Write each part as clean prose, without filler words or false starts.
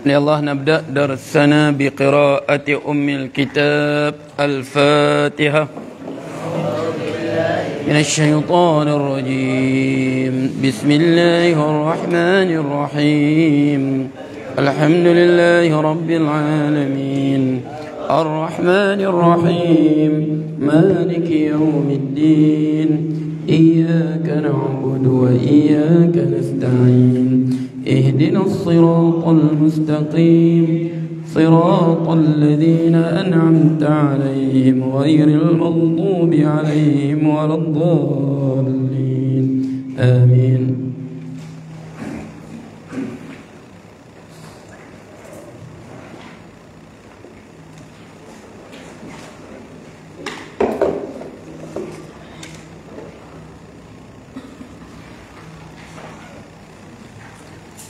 يا الله نبدأ درسنا بقراءة أم الكتاب الفاتحة من الشيطان الرجيم. بسم الله الرحمن الرحيم. الحمد لله رب العالمين الرحمن الرحيم مالك يوم الدين إياك نعبد وإياك نستعين اهدنا الصراط المستقيم صراط الذين أنعمت عليهم غير المغضوب عليهم ولا الضالين آمين.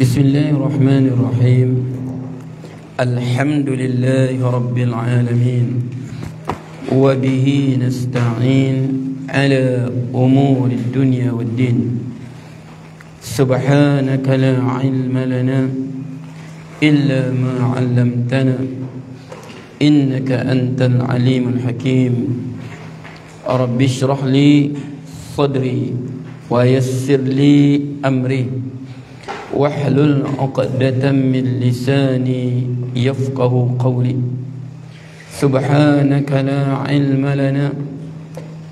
بسم الله الرحمن الرحيم. الحمد لله رب العالمين وبه نستعين على أمور الدنيا والدين. سبحانك لا علم لنا إلا ما علمتنا إنك أنت العليم الحكيم. رب اشرح لي صدري ويسر لي أمري واحلل عقدة من لساني يفقه قولي. سبحانك لا علم لنا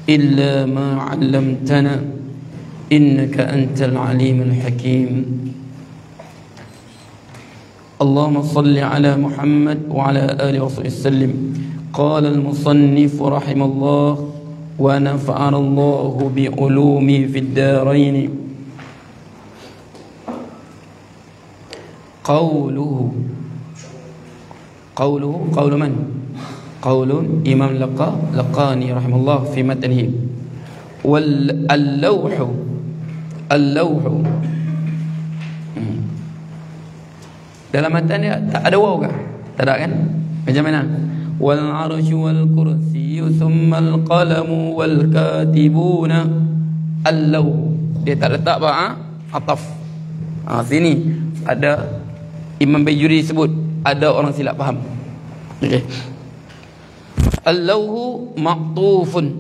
إلا ما علمتنا إنك أنت العليم الحكيم. اللهم صل على محمد وعلى آله وصحبه وسلم. قال المصنف رحمه الله ونفعنا الله بعلومه في الدارين. قوله قول من؟ قول إمام لقاني رحمه الله في متنه. واللوح dalam matan dia tak ada waw ke? Tak ada kan? Macam mana? Wal arsy wal kursi thumma al qalamu wal katibuna al-law. Dia tak letak apa? Ataf. Sini ada Imam Bayjuri sebut ada orang silap faham. Okey. Al-lawhu maqtufun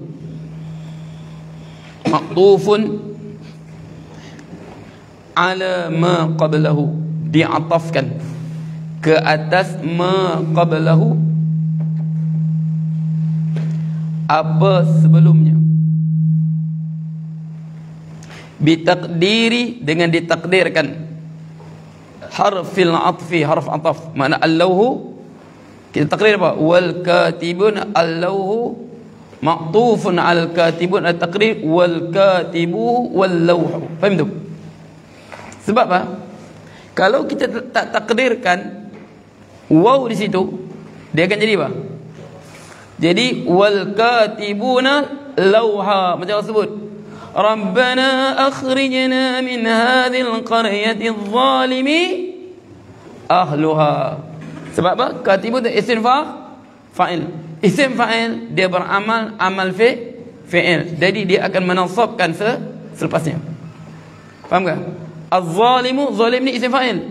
ala ma qablahu, diatafkan ke atas ma qablahu, apa sebelumnya, bitaqdiri, dengan ditakdirkan, harfil atfi, harf ataf. Makna al-lawhu kita takdir apa? Wal katibun, al-lawhu maqtufun al katibun, al-taqdir wal katibu wal lawhu. Faham tu? Sebab apa? Kalau kita tak takdirkan waw di situ, dia akan jadi apa? Jadi wal katibuna lawha. Macam Allah sebut, Rabbana akhrijna min hadhil qaryati adh-dhalimi ahluha. Sebab apa? Katibun isim fa'il. Isim fa'il dia beramal amal fi'il. Jadi dia akan menasabkan selepasnya. Faham tak? Az-zalimu, zalim ni isim fa'il.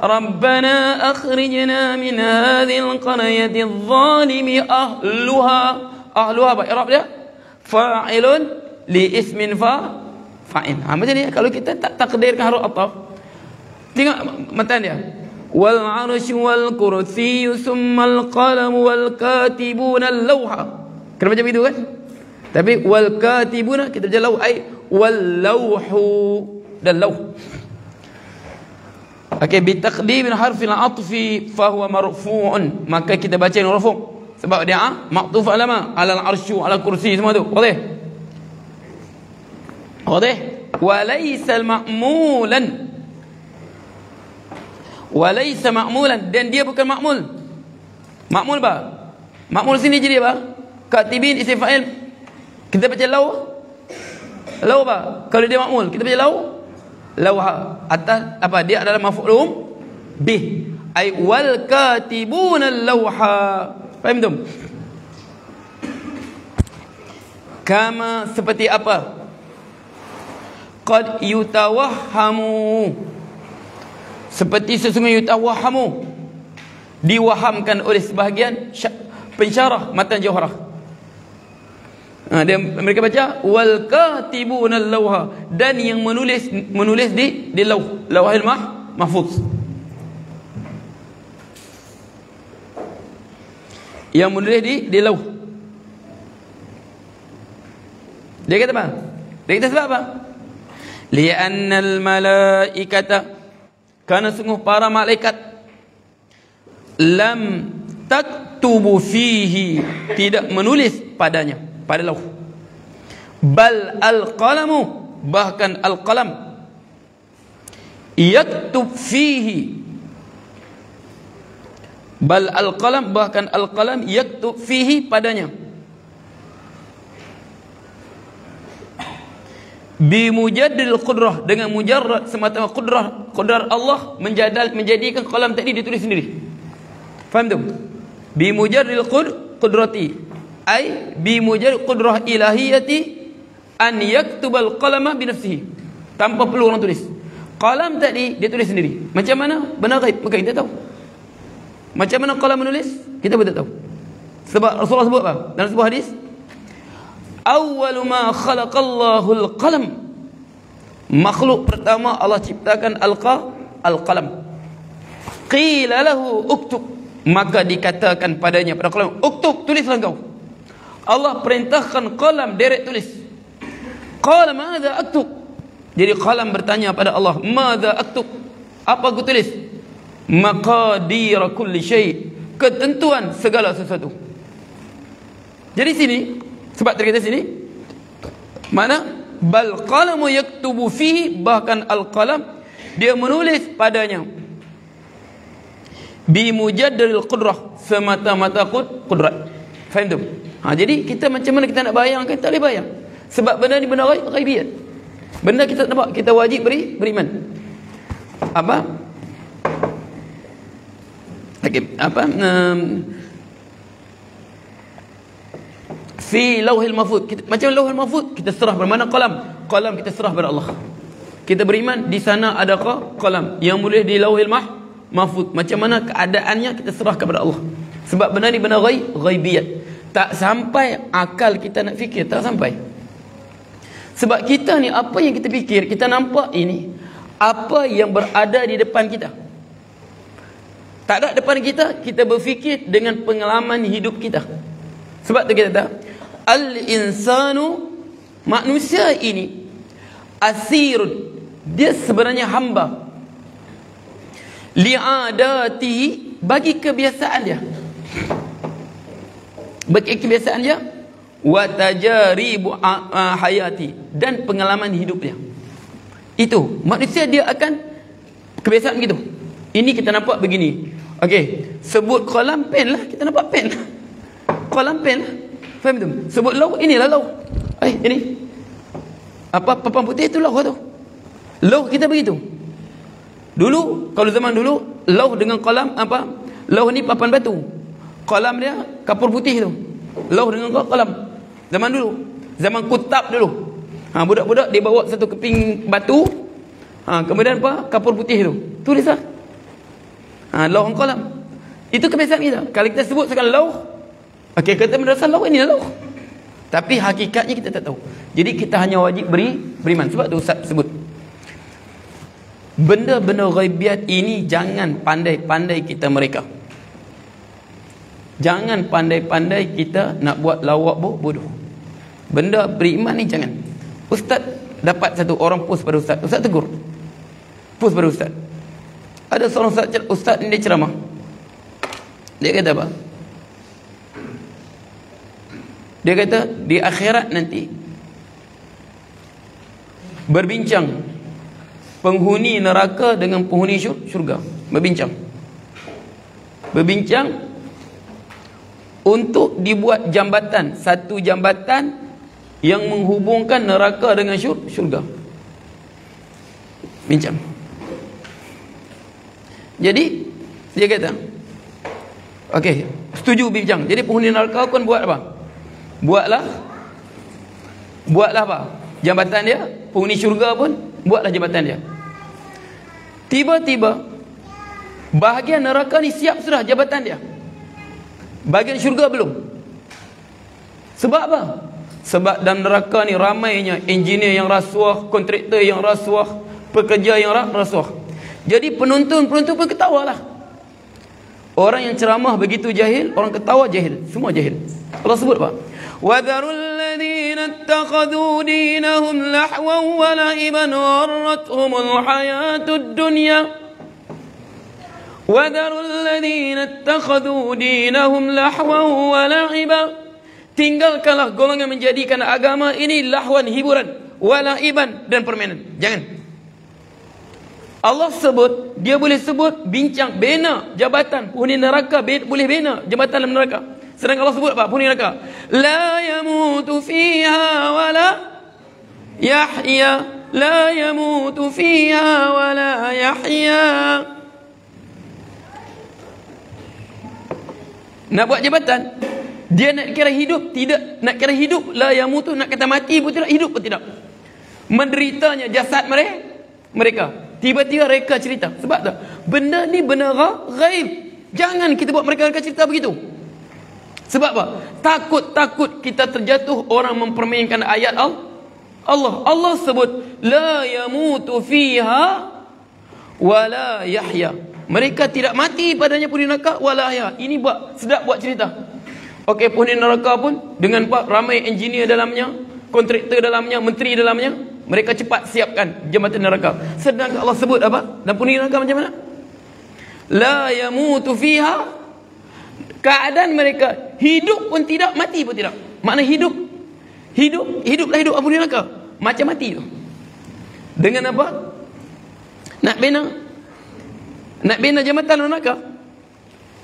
Rabbana akhrijna min hadhil qaryati adh-dhalimi ahluha. Ahluha apa i'rab dia? Fa'ilun li ismin fa'il. Macam ni kalau kita tak takdirkan huruf ataf. Tengok matan dia. Wal arsy wal kursi thumma al qalam wal katibuna al-lawha. Kena macam itu kan? Tapi wal katibuna kita baca law, ai wal lawhu dan lawh. Okey, bi taqdim harfil atfi fa huwa marfu'un. Maka kita baca marfu' sebab dia maqtuf alama ala al-arsy ala kursi semua tu. Boleh? وليس المأمولا dan dia bukan ma'mul. Ma'mul apa? Ma'mul sini jadi apa? Katibin isim fa'il. Kita baca law apa? Kalau dia ma'mul kita baca lawha. Atas apa? Dia adalah maf'ulun bih, ai wal katibuna lawha. Faham tu? Kama, seperti apa? Qad yutawahhamu, Seperti sesungguhnya yutawahamu, diwahamkan oleh sebahagian pensyarah matan Jawharah. Mereka baca wal katibuna al-lawha, dan yang menulis di lauhil mahfuz. Yang menulis di lauh. Dia kata apa? Dia kata sebab apa? Li'annal malaikata, karena sungguh para malaikat, lam taktubu fihi, tidak menulis padanya, pada lauh. Bal al-qalamu, bahkan al-qalam, yaktub fihi. Bal al-qalam, bahkan al-qalam, yaktub fihi, padanya. Bimujaddil qudrah, dengan mujarrad semata qudrah Allah menjadikan qalam tadi ditulis sendiri. Faham tu? Bimujaddil qudrati, ai bimujaddil qudrah ilahiyati an yaktubal qalama binafsihi, tanpa perlu orang tulis. Qalam tadi dia tulis sendiri. Macam mana? Benar ghaib, maka kita tahu. Macam mana qalam menulis? Kita pun tak tahu. Sebab Rasulullah sebut apa dalam sebuah hadis? Awwalu ma khalaqallahu al-qalam, makhluk pertama Allah ciptakan al-qalam. Qila lahu uktub, maka dikatakan padanya pada qalam, uktub, tulislah kau. Allah perintahkan qalam direct tulis. Qala madza aktub, jadi qalam bertanya pada Allah, madza aktub, apa aku tulis? Maqadir kulli syai, ketentuan segala sesuatu. Jadi sini, sebab terkata sini, mana bal qalamu yaktubu fihi, bahkan al-qalam dia menulis padanya. Bi mujaddil qudrah, semata-mata qudrat. Faham tu? Jadi kita macam mana kita nak bayangkan? Tak boleh bayang. Sebab benda ni benda ghaibiyat. Benda kita nampak, kita wajib beriman. Apa? Fi lauhil mahfuz, macam lauhil mahfuz kita serah bermana qalam kita serah pada Allah. Kita beriman di sana adakah qalam yang boleh di lauhil mahfuz, macam mana keadaannya kita serah kepada Allah. Sebab benda ni benda ghaibiyat, tak sampai akal kita nak fikir, tak sampai. Sebab kita ni apa yang kita fikir, kita nampak ini apa yang berada di depan kita. Tak ada depan kita, kita berfikir dengan pengalaman hidup kita. Sebab tu kita kata al-insanu, manusia ini asirun, dia sebenarnya hamba, li'adatihi, bagi kebiasaan dia, wa tajaribu hayati, dan pengalaman hidup dia. Itu manusia, dia akan kebiasaan begitu. Ini kita nampak begini. Okey, sebut qalam, pen lah, kita nampak pen. Qalam, pen lah. Faham tu? Sebut lauh, inilah lauh. Ini apa, papan putih tu lauh tu. Lauh kita begitu. Dulu, kalau zaman dulu, lauh dengan qalam apa? Lauh ni papan batu, qalam dia kapur putih tu. Lauh dengan qalam. Zaman dulu, zaman kutab dulu. Budak-budak dia bawa satu keping batu, kemudian apa? Kapur putih tu. Tulislah. Lauh dengan qalam. Itu kebiasaan kita. Kalau kita sebut sekarang lauh, okey, kata madrasah lauh, ini lauh. Tapi hakikatnya kita tak tahu. Jadi kita hanya wajib beriman. Sebab tu Ustaz sebut, benda-benda ghaibiat ini jangan pandai-pandai kita mereka. Jangan pandai-pandai kita nak buat lawak bodoh. Benda beriman ni jangan. Ustaz dapat satu orang post pada Ustaz. Ustaz tegur. Post pada Ustaz. Ada seorang Ustaz ni dia ceramah. Dia kata apa? Dia kata di akhirat nanti berbincang penghuni neraka dengan penghuni syurga. Berbincang untuk dibuat jambatan, satu jambatan yang menghubungkan neraka dengan syurga. Bincang. Jadi dia kata, okey, setuju bincang. Jadi penghuni neraka pun buat apa? Buatlah apa? Jambatan dia. Penghuni syurga pun buatlah jambatan dia. Tiba-tiba Bahagian neraka ni siap sudah jabatan dia. Bahagian syurga belum. Sebab apa? Sebab dalam neraka ni ramainya engineer yang rasuah, kontraktor yang rasuah, pekerja yang rasuah. Jadi penonton pun ketawalah. Orang yang ceramah begitu jahil, orang ketawa jahil, semua jahil. Allah sebut apa? وَذَرُوا الَّذِينَ اتَّخَذُوا دِينَهُمْ لَهْوًا وَلَعِبًا وَغَرَّتْهُمُ الْحَيَاةُ الدُّنْيَا وَذَرُوا الَّذِينَ اتَّخَذُوا دِينَهُمْ لَهْوًا وَلَعِبًا. Tinggalkanlah golongan menjadikan agama ini lahwan, hiburan, wala'iban, dan permainan. Jangan. Allah sebut, dia boleh sebut bincang, bina jabatan penghuni neraka, boleh bina jabatan dalam neraka. Sedangkan Allah sebut apa? Penghuni neraka, la yamutu fiha wala yahya, la yamutu fiha wala yahya. Nak buat jabatan, dia nak kira hidup, tidak. Nak kira hidup, la yamutu, nak kata mati pun tidak, hidup pun tidak. Menderitanya jasad mereka. Tiba-tiba mereka cerita. Sebab tak? Benda ni benda ghaib. Jangan kita buat mereka cerita begitu. Sebab apa? Takut kita terjatuh orang mempermainkan ayat Allah. Allah sebut la yamutu fiha wala yahya. Mereka tidak mati padanya penghuni neraka wala yahya. Ini sedap buat cerita. Okey, penghuni neraka pun dengan ramai engineer dalamnya, kontraktor dalamnya, menteri dalamnya, mereka cepat siapkan jambatan neraka. Sedangkan Allah sebut apa? Dan penghuni neraka macam mana? La yamutu fiha. Keadaan mereka hidup pun tidak, mati pun tidak. Makna hiduplah hidup penghuni neraka. Macam mati tu. Dengan apa? Nak bina jambatan neraka.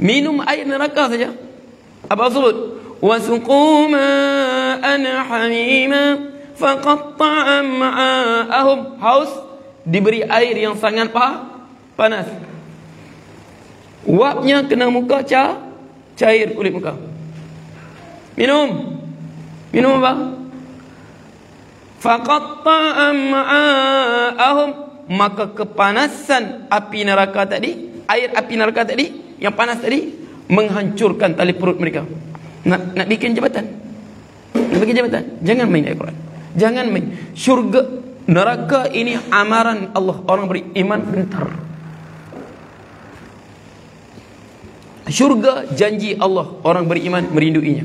Minum air neraka saja. Apa sebut? Wasuqu ma'an hamima faqatta'a ma'ahum. Haus, diberi air yang sangat panas. Uapnya kena muka, cair kulit muka. Minum apa? Faqatta'a ma'ahum. Maka kepanasan api neraka tadi, air api neraka tadi yang panas tadi, menghancurkan tali perut mereka. Nak bikin jabatan, jangan main ayat Quran, jangan main. Syurga, neraka ini amaran Allah, orang beriman bentar. Syurga janji Allah, orang beriman merinduinya.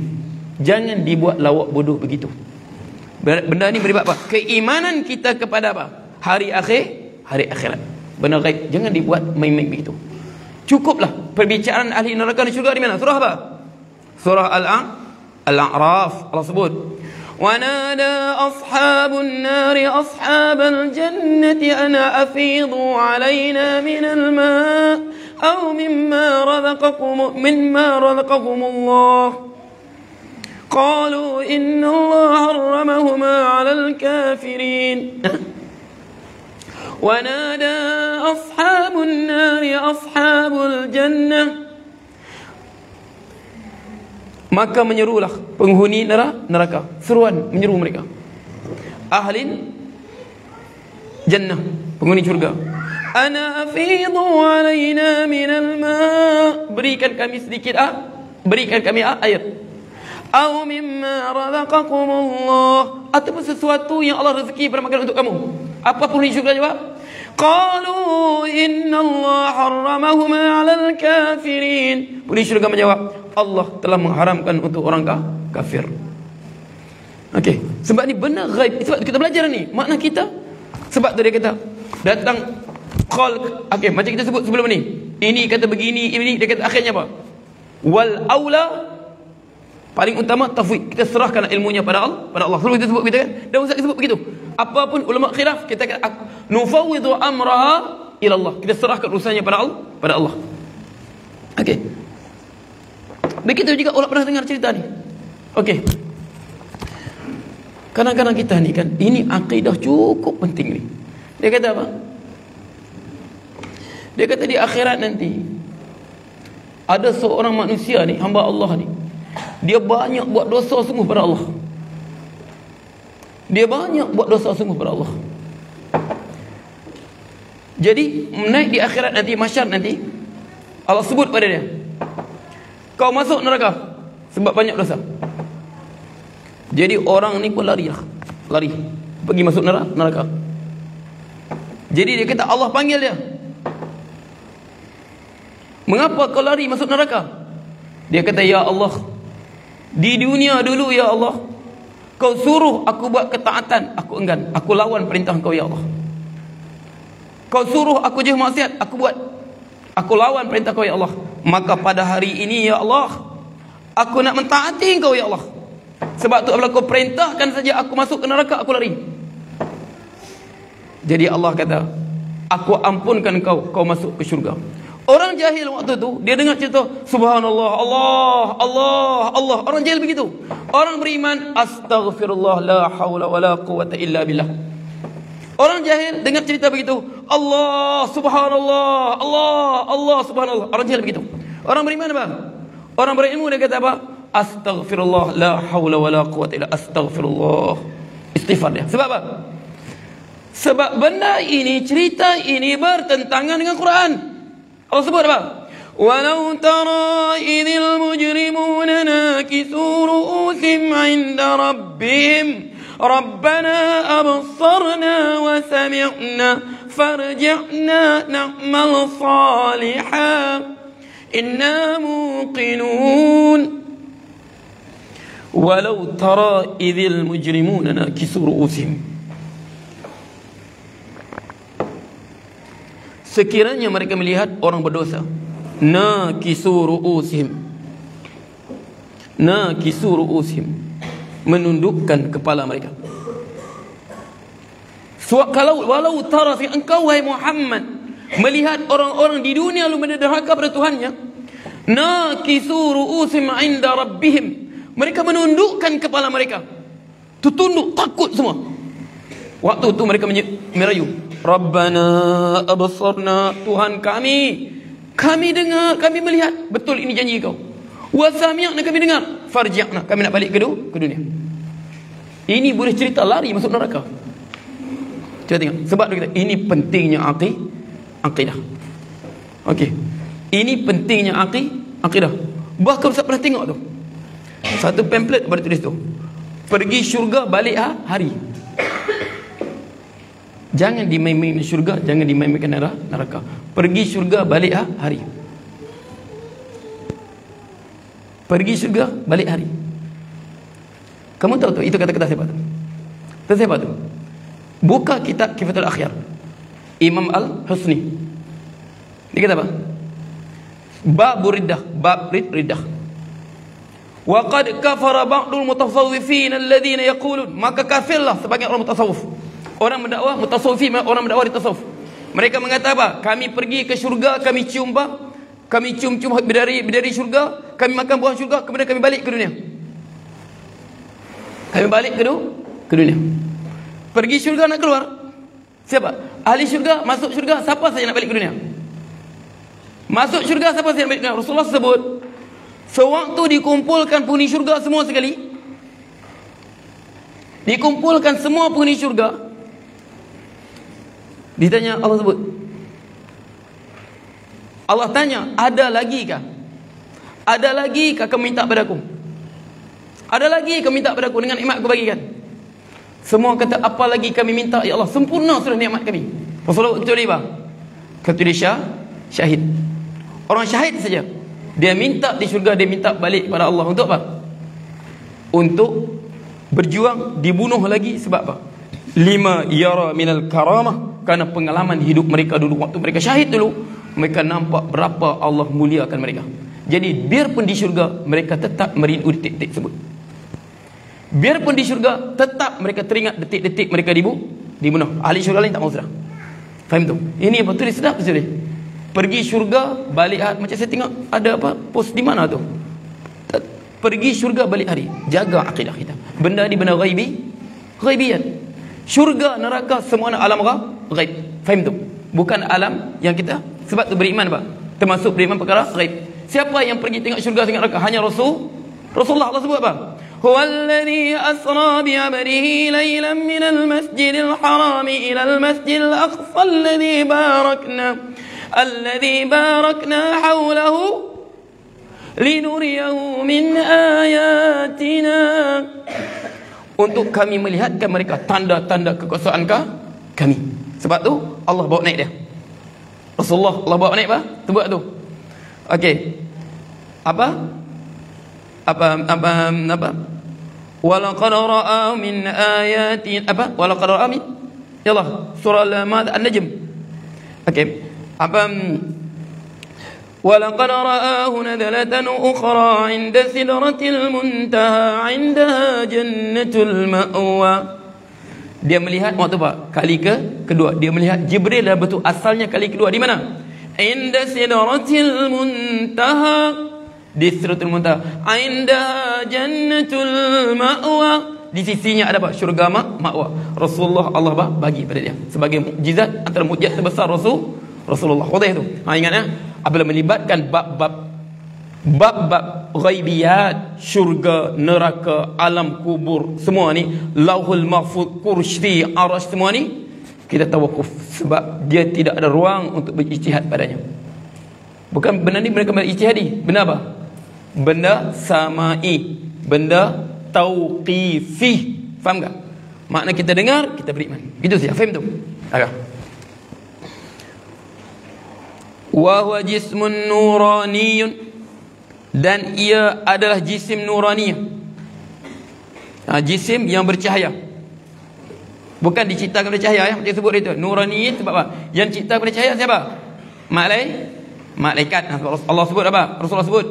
Jangan dibuat lawak bodoh begitu. Benda ni beri apa? Keimanan kita kepada apa? Hari akhirat, benda gaib. Jangan dibuat main-main begitu. Cukuplah perbicaraan ahli neraka dan syurga di mana? Surah apa? Surah Al-A'raf. Allah sebut, وَنَادَى أَصْحَابُ النَّارِ أَصْحَابَ الْجَنَّةِ أَنَا أَفِيضُوا عَلَيْنَا مِنَ الْمَاءِ أَوْ مِمَّا رَزَقَكُمُ اللَّهُ قَالُوا إِنَّ اللَّهَ حَرَّمَهُمَا عَلَى الْكَافِرِينَ. وَنَادَى أَصْحَابُ النَّارِ أَصْحَابُ الْجَنَّةِ. Maka menyerulah penghuni neraka, seruan menyeru mereka. Ahlin jannah, penghuni syurga. Ana afidu alaina minal ma'. Berikan kami sedikit berikan kami air. Aw mimma razaqakumullah. Ataupun sesuatu yang Allah rezeki bermakan untuk kamu. Apa penghuni syurga jawab? Qalu inna Allah harramahuma 'alal kafirin. Penghuni syurga menjawab, Allah telah mengharamkan untuk orang kafir. Okey, sebab ni benar ghaib. Sebab kita belajar ni, makna kita. Sebab tu dia kata datang qal. Okey, macam kita sebut sebelum ni. Ini kata begini, ini dia kata akhirnya apa? Wal aula, paling utama tafwid. Kita serahkan ilmunya pada Allah. Selalu kita sebut kita kan? Dan ustaz sebut begitu. Apapun ulama khilaf, kita kata nufawwidu amraha ila Allah. Kita serahkan urusannya pada Allah. Okey. Begitu juga ulama pernah dengar cerita ni. Okey. Kadang-kadang kita ni kan, ini akidah cukup penting ni. Dia kata apa? Dia kata di akhirat nanti ada seorang manusia ni, hamba Allah ni, dia banyak buat dosa sungguh pada Allah. Jadi naik di akhirat nanti, mahsyar nanti, Allah sebut pada dia, kau masuk neraka sebab banyak dosa. Jadi orang ni pun lari pergi masuk neraka. Jadi dia kata, Allah panggil dia, mengapa kau lari masuk neraka? Dia kata, ya Allah, di dunia dulu ya Allah, kau suruh aku buat ketaatan, aku enggan, aku lawan perintah kau ya Allah. Kau suruh aku jauh maksiat, aku buat, aku lawan perintah kau ya Allah. Maka pada hari ini ya Allah, aku nak mentaati kau ya Allah. Sebab tu apabila kau perintahkan saja aku masuk ke neraka, aku lari. Jadi Allah kata, aku ampunkan kau masuk ke syurga. Orang jahil waktu tu, dia dengar cerita subhanallah, Allah. Orang jahil begitu. Orang beriman, astaghfirullah, la hawla wa la quwata illa billah. Orang jahil dengar cerita begitu, Allah subhanallah, Allah subhanallah. Orang jahil begitu. Orang beriman apa? Orang berilmu dia kata apa? Astaghfirullah, la hawla wa la quwata illa astaghfirullah. Istighfar dia. Sebab apa? Sebab benda ini, cerita ini bertentangan dengan Quran. Allah sebut apa? Walau tara idhil mujrimuna nakisu ru'usim 'inda rabbihim Rabbana absarna wa sami'na farji'na na'mal salihan inna muqinun. Walau tara idhil mujrimuna nakisu ru'usim, sekiranya mereka melihat orang berdosa, nakisu ru'usihim, menundukkan kepala mereka. Walau tara, engkau wahai Muhammad melihat orang-orang di dunia lalu menderhaka pada Tuhannya, nakisu ru'usihim 'inda rabbihim, mereka menundukkan kepala mereka, tertunduk, takut semua. Waktu itu mereka merayu, Rabbana absarna, Tuhan kami dengar, kami melihat, betul ini janji kau. Wa sami'na, kami dengar, farji'na, kami nak balik ke dunia. Ini boleh cerita lari masuk neraka. Cuba tengok, sebab kita, ini pentingnya akidah. Okey. Ini pentingnya akidah. Bahkan Ustaz pernah tengok tu, satu pamphlet pada tulis tu, pergi syurga balik hari. Jangan dimain-main syurga, jangan dimain-mainkan neraka. Pergi syurga balik hari. Pergi syurga balik hari. Kamu tahu tu, itu kata-kata siapa tu? Kata siapa tu? Buka kitab Kifatul Akhyar, Imam Al-Husni. Dia kata apa? Bab riddah. Wa qad kafara ba'dul mutasawwifin alladhina yaqulun, maka kafirlah sebagian orang mutasawuf. Orang mendakwah mutasawwifin, orang mendakwah di tasawuf. Mereka mengatakan apa? Kami pergi ke syurga, kami cium bidari syurga, kami makan buah syurga, kemudian kami balik ke dunia. Kami balik ke dunia. Pergi syurga nak keluar, siapa? Ahli syurga masuk syurga, siapa saja nak balik ke dunia? Masuk syurga, siapa saja nak balik ke dunia? Rasulullah sebut, sewaktu dikumpulkan penghuni syurga semua sekali, dikumpulkan semua penghuni syurga, ditanya, Allah sebut, Allah tanya, ada lagi kah? Ada lagi kah kamu minta padaku? Ada lagi kamu minta padaku dengan nikmat aku bagikan? Semua kata, apa lagi kami minta ya Allah, sempurna sudah nikmat kami. Rasulullah kecuali apa? Kecuali syahid. Orang syahid saja, dia minta di syurga, dia minta balik kepada Allah. Untuk apa? Untuk berjuang, dibunuh lagi. Sebab apa? Lima yara minal karamah, karena pengalaman hidup mereka dulu, waktu mereka syahid dulu, mereka nampak berapa Allah muliakan mereka. Jadi biarpun di syurga mereka tetap merindu detik-detik tersebut. Biarpun di syurga tetap mereka teringat detik-detik mereka dibunuh. Ahli syurga lain tak mau sudah. Faham tu? Ini apa tulis sedap tu. Pergi syurga balik hari. Macam saya tengok ada apa post di mana tu, pergi syurga balik hari. Jaga akidah kita. Benda ni benda ghaibiyat. Syurga, neraka, semua alam ghaib. Faham tu? Bukan alam yang kita. Sebab tu beriman apa? Termasuk beriman perkara ghaib. Siapa yang pergi tengok syurga, tengok neraka? Hanya Rasulullah. Allah sebut apa? Huwallazi asra bi 'abdihi laylan minal masjidil haram ila al masjidil aqsa alladhi barakna alladzi barakna haulahu linuriyahu min ayatina, untuk kami melihatkan mereka tanda-tanda kekuasaan kami. Sebab tu Allah bawa naik dia. Rasulullah Allah bawa naik apa? Sebab tu. Okey. Apa? Walaqad ra'a min ayatin apa? Walaqad ra'a min yalah surah An-Najm. Okey. Walaqad ra'ahu nadalatan ukhra 'inda sidratil muntaha 'indaha jannatul ma'wa. Dia melihat waktu apa? Kali kedua dia melihat Jibril dah betul asalnya kali kedua di mana? Inda sidratil muntaha, di sidratul muntaha. Indaha jannatul ma'wa, di sisinya ada apa? Syurga ma'wa. Rasulullah Allah bagi pada dia sebagai mukjizat, antara mukjizat terbesar Rasulullah. Wadah tu. Ingat ya, apabila melibatkan bab-bab ghaibiyat, syurga, neraka, alam kubur, semua ni, lauhul mahfuz, kursi, arasy, semua ni kita tawakuf sebab dia tidak ada ruang untuk berijtihad padanya. Bukan benda ni mereka berijtihadi, benda apa? Benda samai, benda tauqifi. Faham tak? Makna kita dengar, kita beriman. Gitu saja. Faham tu? Agak. Wa huwa jismun nuraniyun, dan ia adalah jisim nuraniyah. Jisim yang bercahaya, bukan diciptakan bercahaya ya. Dia sebut itu nuraniyah sebab apa? Yang cipta bercahaya siapa? Malaikat. Allah sebut apa? Rasulullah sebut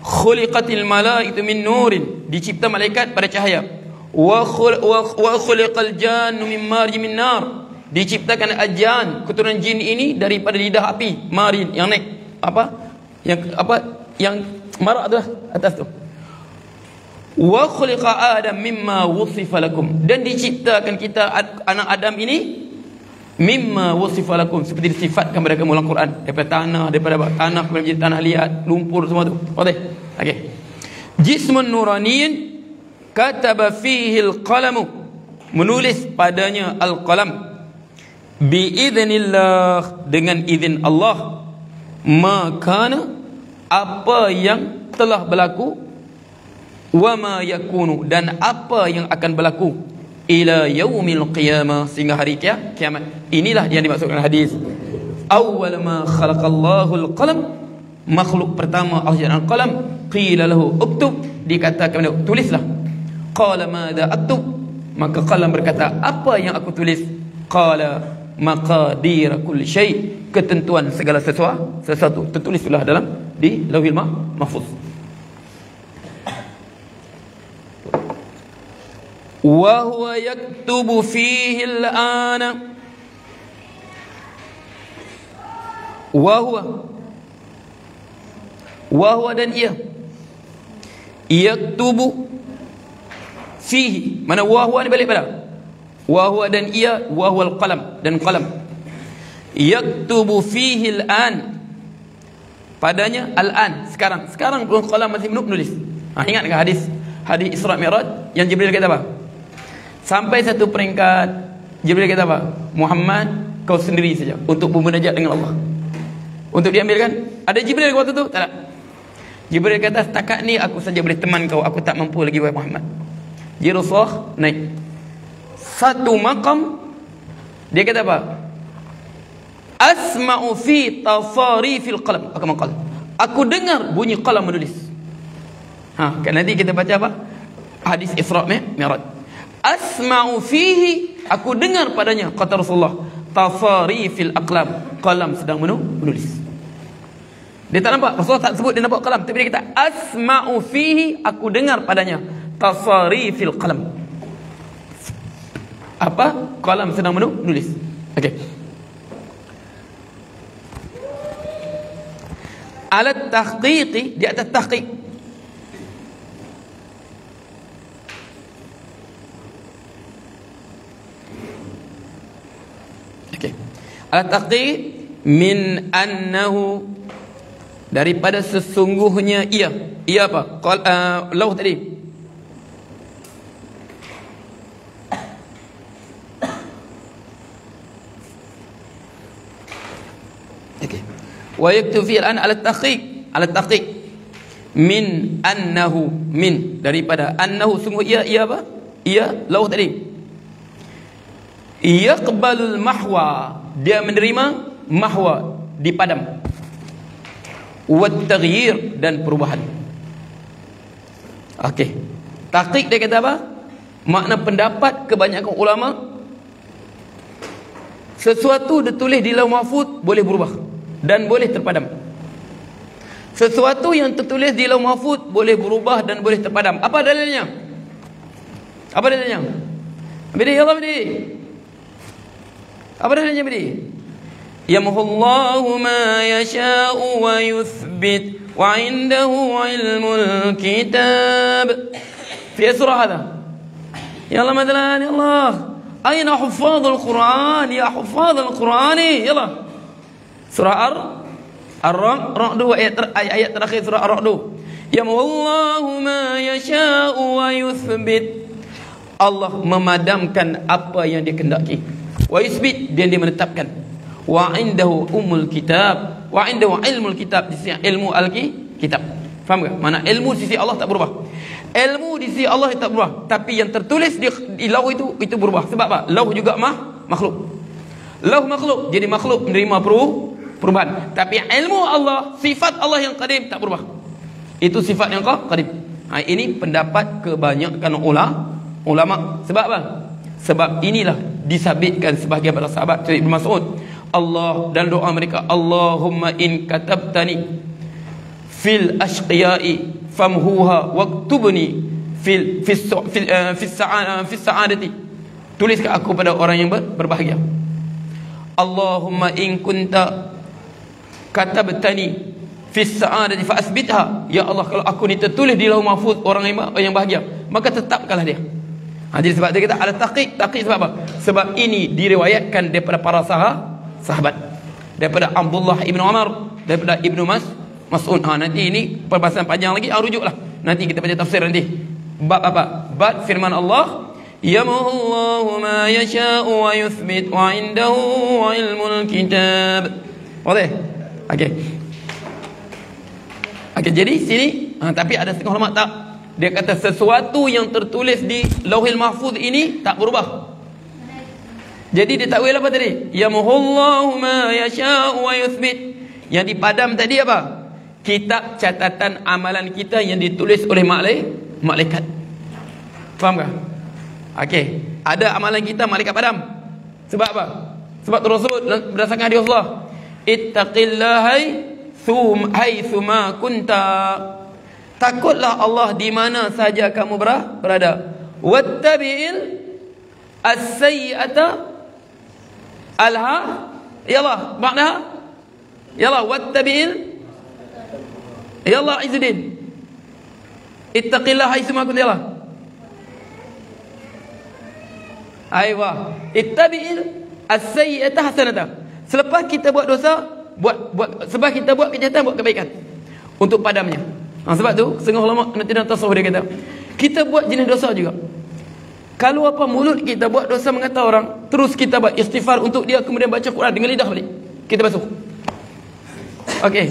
khuliqatil malaikatu min nurin, dicipta malaikat pada cahaya. Wa khuliqal jannu min marj min nar, diciptakan ajan, keturunan jin ini daripada lidah api, marin yang naik yang marak adalah atas tu. Wa khuliqa adam mimma wusifa lakum, dan diciptakan kita anak Adam ini mimma wusifa lakum, seperti disifatkan pada kamu dalam Quran, daripada tanah kemudian menjadi tanah liat, lumpur, semua tu. Okey. Jismun nuraniyin kataba fihi al-qalamu, menulis padanya al-qalam, biiznillah, dengan izin Allah, makana, apa yang telah berlaku, wa ma yakunu, dan apa yang akan berlaku, ila yaumil qiyamah, sehingga hari kiamat. Inilah yang dimaksudkan hadis awwal ma khalaqallahu al-qalam, makhluk pertama Allah al-qalam, qila lahu uktub, dikatakan dia tulislah. Qala madza aktub, maka qalam berkata, apa yang aku tulis? Qala maqadir kulli syai, ketentuan segala sesuatu tertulislah dalam di lauhil mahfuz. Wa huwa yaktubu fihi al-ana, wa huwa dan ia, yaktubu fihi, mana wa huwa ni balik pada wa huwa dan ia, wa huwa al-qalam, dan qalam. Yaktubu fihi al-an, padanya al-an, sekarang pun qalam masih menulis. Ingat ke hadis Isra Mi'raj yang Jibril kata apa? Sampai satu peringkat Jibril kata apa? Muhammad, kau sendiri saja untuk bermunajat dengan Allah, untuk diambilkan. Ada Jibril waktu tu? Tak ada. Jibril kata, setakat ni aku saja boleh teman kau, aku tak mampu lagi wahai Muhammad. Jadi Rasulullah naik satu makam, dia kata apa? Asma'u fi tafarifil qalam, aku dengar bunyi qalam menulis. Kan nanti kita baca apa? Hadis Isra Mi'raj. Asma'u fihi, aku dengar padanya, kata Rasulullah, tafarifil aqlam, qalam sedang menulis. Dia tak nampak, Rasulullah tak sebut dia nampak qalam, tapi dia kata asma'u fihi, aku dengar padanya, tafarifil qalam. Apa? Qalam sedang menulis. Okey. Alat tahqiqi, di atas tahqiq. Okey. Alat tahqiq min annahu, daripada sesungguhnya ia apa? Lauh tadi. Okey. Wa yaktufi al-an ala tahqiq min annahu, min daripada annahu, sungguh ia apa? Ia lauh tadi. Yaqbalul mahwa, dia menerima mahwa, dipadam. Wat taghyir, dan perubahan. Okey. Tahqiq dia kata apa? Makna pendapat kebanyakan ulama, sesuatu ditulis di lauh mahfuz boleh berubah dan boleh terpadam. Sesuatu yang tertulis di lauh mahfuz boleh berubah dan boleh terpadam. Apa dalilnya? Apa dalilnya? Bidi, Allah bidi. Apa dalilnya bidi? Yamhullahu ma yasha'u wa yuthbit wa indahu ilmul kitab. Fi surah hada. Ya Allah مثلا, ya Allah, aina huffazul Quran, ya huffazul Qurani, ya Allah. Surah Ar-Ra'd, ayat terakhir surah Ar-Ra'd. Yamhullahu ma yasha'u wa yuthbit. Allah memadamkan apa yang dia kehendaki. Wa yuthbit, dia menetapkan. Wa indahu kitab, wa indahu ilmul kitab, di sisi ilmu al-kitab. Faham tak? Mana ilmu di sisi Allah tak berubah. Ilmu di sisi Allah tak berubah, tapi yang tertulis di lauh itu berubah. Sebab apa? Lauh juga makhluk. Lauh makhluk, jadi makhluk menerima perubahan. Tapi ilmu Allah, sifat Allah yang qadim tak berubah. Itu sifat yang qadim. Ini pendapat kebanyakan ulama. Sebab apa? Sebab inilah disabitkan sebahagian para sahabat dari Ibnu Mas'ud. Allah, dan doa mereka, Allahumma in katabtani fil ashqiya'i famhuha waktubni fil sa'adati. Tuliskan aku pada orang yang berbahagia. Allahumma in kunta katabtani fis sa'adati fa asbitha. Ya Allah, kalau aku ni tertulis di lauh mahfuz orang yang bahagia, maka tetapkanlah dia. Jadi sebab dia kata ada tahqiq sebab apa? Sebab ini diriwayatkan daripada para sahabat, daripada Abdullah ibn Umar, daripada Ibnu Mas'ud. Nanti ini perbahasan panjang lagi, rujuklah. Nanti kita baca tafsir nanti. Bab apa? Bab firman Allah, yamhullahu ma yasha'u wa yuthbit wa indahu ilmul kitab. Boleh? Okey. Jadi sini, tapi ada setengah ulama tak. Dia kata sesuatu yang tertulis di Lauhil Mahfuz ini tak berubah. Jadi dia takwil apa tadi? Yamhullahu ma yasha'u wa yuthbit. Yang dipadam tadi apa? Kitab catatan amalan kita yang ditulis oleh malaikat. Faham tak? Okey. Ada amalan kita malaikat padam. Sebab apa? Sebab Rasul berdasarkan hadis Allah, ittaqillaha haitsu ma kunta. Takutlah Allah di mana saja kamu berada. Wattabi'il as-sayyi'ata alha. Yalah, makna yalah, wattabi'il, yalah Izzuddin, ittaqillaha haitsu ma kunta. Yalah, aywa, ittabi'il as-sayyi'ata hasanata. Selepas kita buat dosa, sebab kita buat kejahatan, buat kebaikan untuk padamnya. Sebab tu setengah ulama nanti dalam tasawuf dia kata, kita buat jenis dosa juga. Kalau apa mulut kita buat dosa mengata orang, terus kita buat istighfar untuk dia, kemudian baca Quran dengan lidah balik, kita basuh. Okey.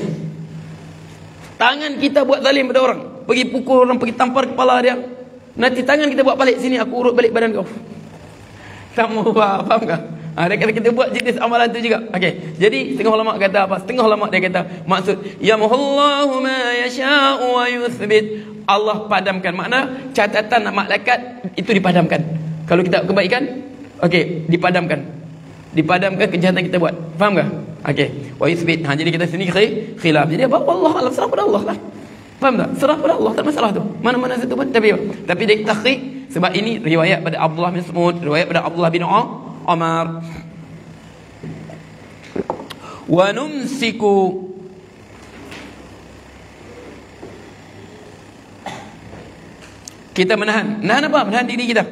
Tangan kita buat zalim pada orang, pergi pukul orang, pergi tampar kepala dia, nanti tangan kita buat balik, sini aku urut balik badan kau. Kamu faham tak? Dia kata kita buat jenis amalan tu juga. Okey. Jadi setengah ulama kata apa? Setengah ulama dia kata maksud yamhullahu ma yasha'u wa yuthbit. Allah padamkan, makna catatan malaikat itu dipadamkan. Kalau kita kebaikan, okey, dipadamkan. Dipadamkan kejahatan kita buat. Faham tak? Okey. Wa yuthbit. Jadi kita sini khilaf. Jadi apa? Allah alam, serah pada Allah lah. Faham tak? Serah pada Allah, tak masalah tu. Mana-mana satu pun tapi dia tahqiq sebab ini riwayat pada Abdullah bin Mas'ud, riwayat pada Abdullah bin Umar. Wa numsiku, kita menahan apa? Menahan diri kita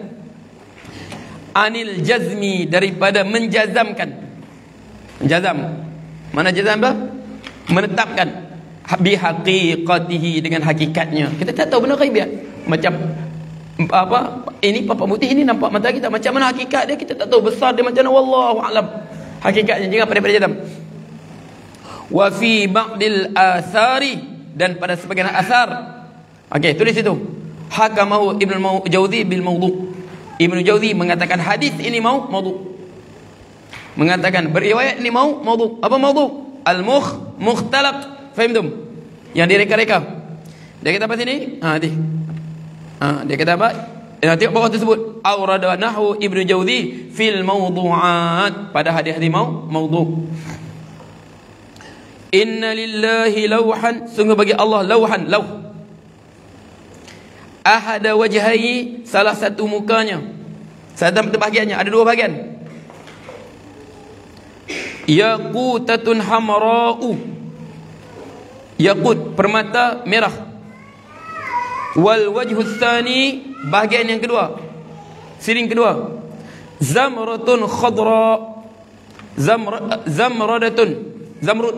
anil jazmi, daripada menjazamkan. Menjazam, mana jazam apa? Menetapkan bihaqiqatihi, dengan hakikatnya. Kita tak tahu benar ke biar macam apa ini papak putih ini nampak mata kita, macam mana hakikat dia kita tak tahu, besar dia macam mana, wallahu alam hakikatnya. Jangan pada jazam. Wa fi ba'dil athari, dan pada sebagian asar. Okey, tulis itu. Hakamahu Ibnu Jauzi bil mawdu'. Ibnu Jauzi mengatakan hadis ini mawdu'. Mengatakan beriwayat ini mawdu'. Apa mawdu'? Mukhtalaq. Fahimtum? Yang direka-reka. Dia kata apa sini? Dia kata apa? Tengok bawah tersebut. Awrada nahwu Ibnu Jauzi fil mawdu'at, pada hadis-hadis mawdu'. Inna lillahi lawhan, sungguh bagi Allah lawhan, lawh. Ahada wajhahi, salah satu mukanya, satu bahagiannya, ada dua bahagian. Yaqutatun hamra'u, yaqut, permata merah. Wal wajhu tsani, bahagian yang kedua, siring kedua. Zamratun khadra, zamradatun, zamrud,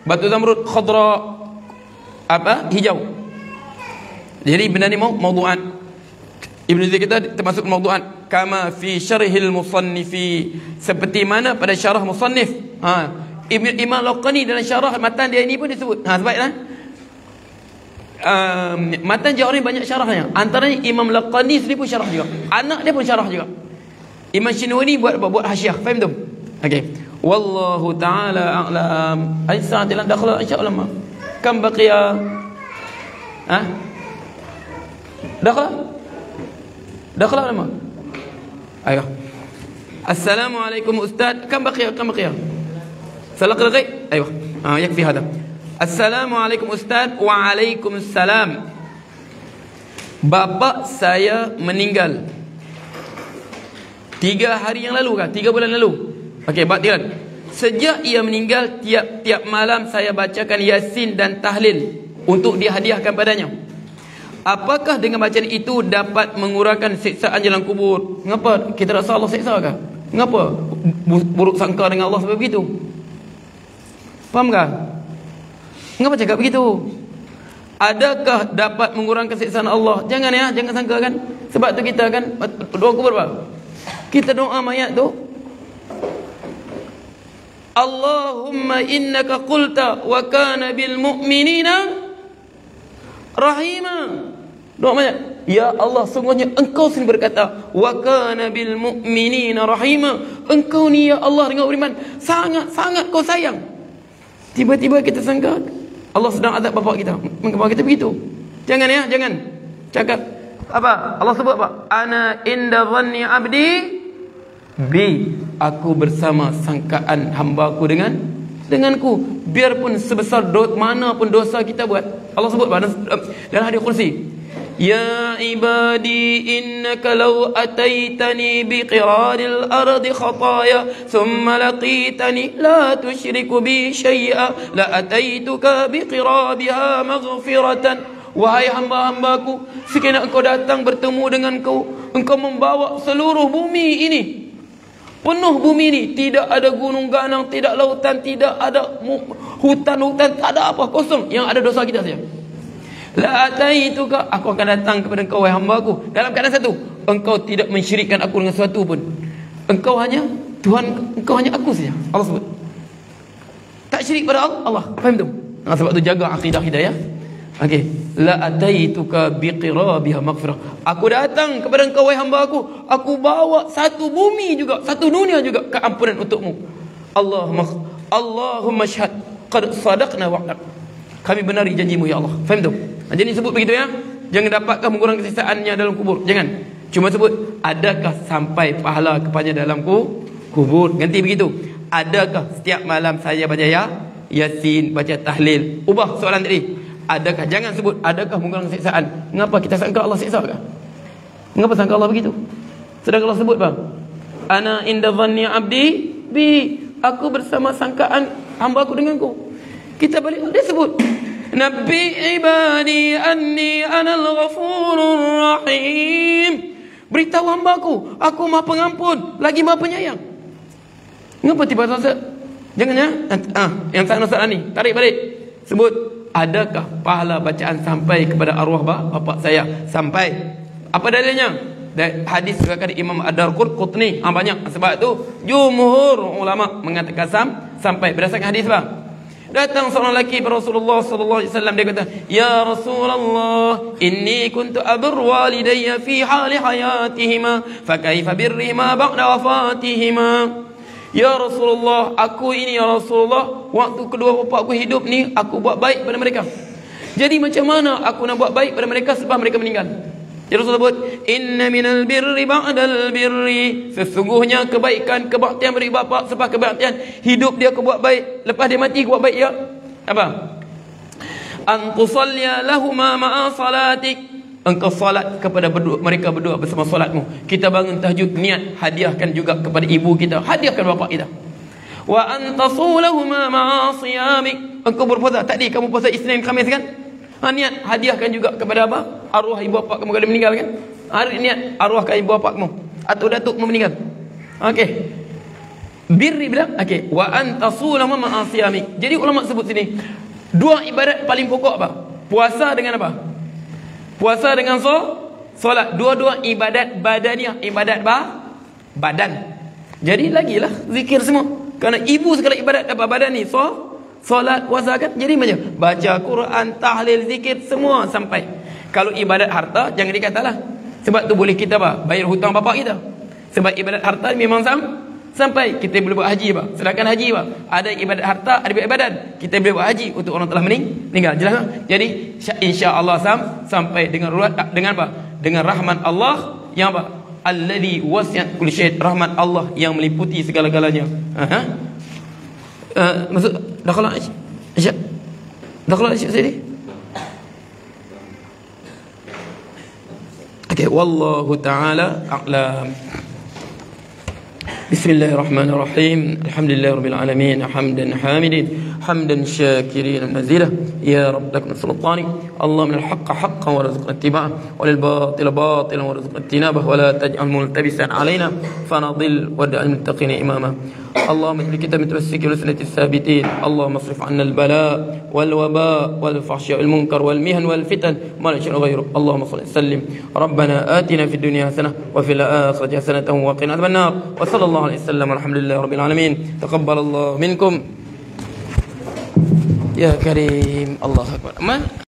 batu zamrud, khadra, apa? Hijau. Jadi benda ni mawdu'an. Ibnu Jauzi kita termasuk mawdu'an. Kama fi syarhil musannifi, seperti mana pada syarah musannif. Imam Laqani dalam syarah matan dia ini pun disebut. Sebablah matan Jawahir banyak syarahnya. Antaranya Imam Laqani sendiri pun syarah juga. Anak dia pun syarah juga. Imam Shinwani buat hasyiah. Faham tu? Okey. Wallahu taala a'lam. Aisyah dalam dakhla insya-Allah. Kam baqiya? Dakhla lama. Ayo. Assalamualaikum Ustaz. Kam baqiya? Salah lagi? Ayo. Yakfi hada. Assalamualaikum Ustaz. Waalaikumsalam. Bapa saya meninggal 3 hari yang lalu kah? 3 bulan lalu. Okey, baktiran. Sejak ia meninggal, tiap malam saya bacakan Yasin dan tahlil untuk dihadiahkan padanya. Apakah dengan bacaan itu dapat mengurangkan siksaan dalam kubur? Mengapa kita rasa Allah siksa kah? Mengapa buruk sangka dengan Allah sebab begitu? Faham tak? Mengapa cakap begitu? Adakah dapat mengurangkan siksaan Allah? Jangan ya, jangan sangka kan. Sebab tu kita kan doa kubur apa? Kita doa mayat tu, Allahumma innaka qulta wa kana bil mu'minina rahima. Doa mayat, ya Allah, sungguhnya engkau sendiri berkata wa kana bil mu'minina rahima. Engkau ni ya Allah dengan beriman sangat-sangat kau sayang. Tiba-tiba kita sangka Allah sedang azab bapa kita. Mengapa kita begitu? Jangan ya, jangan. Cakap apa? Allah sebut apa? Ana inda dhanni abdi bi. Aku bersama sangkaan hamba-Ku denganku. Biarpun sebesar mana pun dosa kita buat. Allah sebut dalam hadis kursi. Ya ibadi innaka law ataitani biqiradil ardi khataya thumma laqitani la tusyriku bi syai'a la ataituka biqirabiha maghfiratan. Wahai hamba-hambaku, sekiranya engkau datang bertemu denganku, engkau membawa seluruh bumi ini, penuh bumi ini, tidak ada gunung ganang, tidak lautan, tidak ada hutan-hutan, tak ada apa, kosong. Yang ada dosa kita saja. La ataituka, aku akan datang kepada engkau wahai hamba-Ku dalam keadaan satu, engkau tidak mensyirikkan aku dengan sesuatu pun. Engkau hanya Tuhan, engkau hanya aku saja. Allah sebut tak syirik pada Allah. Faham tu? Sebab tu jaga akidah hidayah. Okey, la ataituka biqirabiha maghfirah. Aku datang kepada engkau wahai hamba-Ku, aku bawa satu bumi juga, satu dunia juga keampunan untukmu. Allahumma syahad qad sadaqna wa'dak. Kami benari janjimu ya Allah. Faham tu? Jadi sebut begitu ya. Jangan dapatkan mengurangkan sisaannya dalam kubur. Jangan. Cuma sebut adakah sampai pahala kepadanya dalam kubur. Ganti begitu. Adakah setiap malam saya baca Yasin, baca tahlil. Ubah soalan tadi. Adakah, jangan sebut adakah mengurangkan siksaan. Mengapa kita sangka Allah siksa kah? Mengapa sangka Allah begitu? Sedangkan Allah sebut bang, ana inda dhanni abdi bi, aku bersama sangkaan hamba-Ku denganku. Kita balik, dia sebut Nabi ibadi anni anal ghafurur rahim. Beritahu hamba-Ku, aku Maha Pengampun lagi Maha Penyayang. Mengapa tiba-tiba jangan ya? Yang tak soalan ni, tarik balik. Sebut adakah pahala bacaan sampai kepada arwah bapa saya? Sampai. Apa dalilnya? Hadis diriwayatkan Imam Ad-Darqutni. Banyak. Sebab tu jumhur ulama mengatakan sampai berdasarkan hadis Datang seorang lelaki kepada Rasulullah sallallahu alaihi wasallam, dia kata, "Ya Rasulullah, inni kuntu abur walidayya fi hali hayatihima, fa kaifa birrihima ba'da wafatihima?" Ya Rasulullah, aku ini ya Rasulullah, waktu kedua bapa aku hidup ni, aku buat baik pada mereka. Jadi macam mana aku nak buat baik pada mereka selepas mereka meninggal? Ya Rasulullah sebut, "Inna minal birri ba'dal birri." Sesungguhnya kebaikan, kebaktian beri bapa selepas kebaktian, hidup dia aku buat baik, lepas dia mati aku buat baik ya. Apa? An tusalliya lahuma ma'a salatik. Engkau salat kepada mereka berdua bersama salatmu. Kita bangun tahajud, niat hadiahkan juga kepada ibu kita, hadiahkan bapa kita. Wa an tasulahuma ma'a siyamik. Engkau berpuasa, tadi kamu puasa Isnin Khamis kan? Niat hadiahkan juga kepada apa? Arwah ibu bapa kamu kalau meninggal kan? Hari niat arwahkan ibu bapa kamu atau datuk kamu meninggal. Okey. Birri bilang, okey, wa antasulama ma'asiyamik. Jadi ulama sebut sini, dua ibadat paling pokok apa? Puasa dengan apa? Puasa dengan solat. Dua-dua ibadat badaniah, ibadat badan. Jadi lagilah zikir semua. Kerana ibu segala ibadat apa badan ni? Solat, puasa kan? Jadi macam baca Quran, tahlil, zikir, semua sampai. Kalau ibadat harta, jangan dikatalah. Sebab tu boleh kita apa? Bayar hutang bapak kita. Sebab ibadat harta memang sampai. Kita boleh buat haji apa? Sedangkan haji apa? Ada ibadat harta, ada ibadat. Kita boleh buat haji untuk orang telah meninggal. Jelas tak? Jadi insya-Allah sampai dengan apa? Dengan rahmat Allah yang apa? Alladhi wasi'at kulli syai'. Rahmat Allah yang meliputi segala-galanya. Maksud dakhala Aisyah. Dakhala Aisyah sini. Okey, wallahu taala a'lam. Bismillahirrahmanirrahim. Alhamdulillahirabbil alamin. Hamdan hamidin, hamdan syakirin nazila. Ya rabb lakum sultani. Allahumma al-haqqa haqqan warzuqna ittiba'ah, wal batila batilan warzuqna ijtinabah, wa la taj'al multabisan alaina fanadil wad'al muttaqina imama. اللهم اجعل كتاب متمسك بسنة الثابتين. اللهم اصرف عنا البلاء والوباء والفحشاء والمنكر والمهن والفتن ما لا شيء غيره. اللهم صل وسلم. ربنا آتنا في الدنيا حسنة وفي الآخرة حسنة وقنا عذاب النار. وصلى الله عليه وسلم. الحمد لله رب العالمين. تقبل الله منكم يا كريم. الله أكبر.